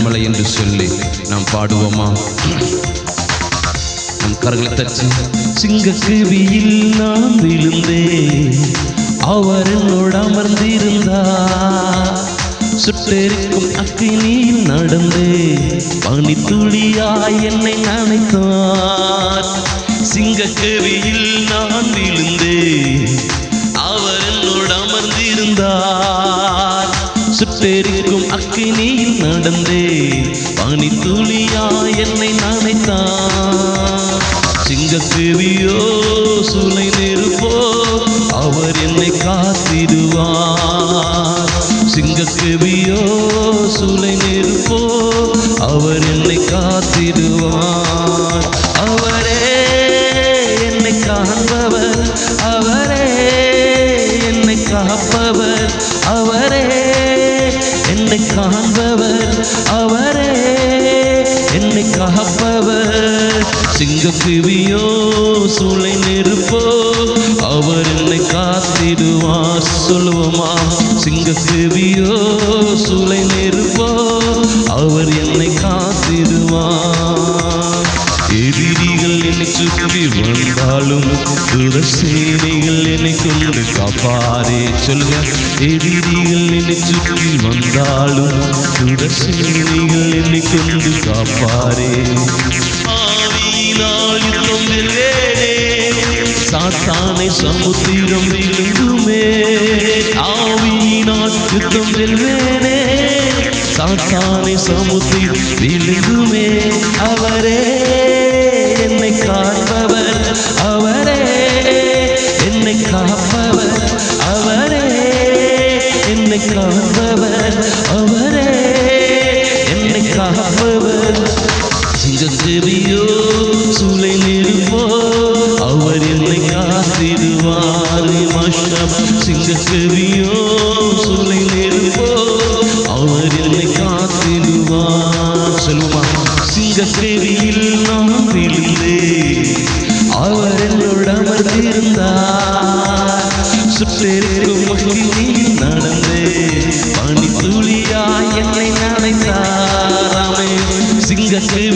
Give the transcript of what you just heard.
கண்மலை என்று சொல்லி நாம் பாடுவோமா? நம் கரங்களை தச்சு. சிங்கக்குவியில் நான் விழுந்தேன், அவர் என்னோடு அமர்ந்திருந்தார். சுட்டெரிக்கும் அக்கினியில் நடந்தே பனித்துளியாய் என்னை நனைத்தார். சிங்கக்குவியில் நான் விழுந்தேன், அவர் என்னோடு அமர்ந்திருந்தார். சுட்டெரிக்கும் அக்கினியில் நடந்தே பனித்துளியாய் என்னை நனைத்தார். சிங்கக்குவியோ சூளை நெருப்போ அவர் என்னை காத்திடுவார். சிங்கக்குவியோ சூளை நெருப்போ அவர் என்னை காத்திடுவார். அவரே என்னை காண்பவர், அவரே என்னை காப்பவர், அவரே என்னை காண்பவர், அவரே என்னை காப்பவர். சிங்கக்குவியோ சூளை நெருப்போ அவர் என்னை காத்திடுவார். சொல்லுவோமா? சிங்கக்குவியோ சூளை நெருப்போ அவர் என்னை காத்திடுவார். எதிரிகள் என்னை சுற்றி வந்தாலும் துரசேனைகள் என்னை கொண்டு காப்பாரே. சொல்லுங்க. எதிரிகள் என்னை சுற்றி வந்தாலும் துரசேனைகள் என்னை கொண்டு காப்பாரே. ஆவியினால் யுத்தம் வெல்வேனே, சாத்தானை சமுத்திரம் விழுங்குமே. ஆவியினால் யுத்தம் வெல்வேனே, சாத்தானை சமுத்திரம் விழுங்குமே. அவரே என்னை காண்பவர், அவரே என்னை காப்பவர், அவரே என்னை காண்பவர், அவரே என்னை காப்பவர். சிங்கக்குவியோ சூளை நெருப்போ அவர் என்னை காத்திடுவார். சிங்கக்குவியோ சூளை நெருப்போ அவர் என்னை காத்திடுவார். சொல்லுமா? சிங்கக்குவியில் நான் விழுந்தேன், அவர் என்னோடு அமர்ந்திருந்தார். சுட்டெரிக்கும் அக்கினியில் நடந்தே பனித்துளியாய் என்னை நனைத்தார். சிங்கக்குவியோ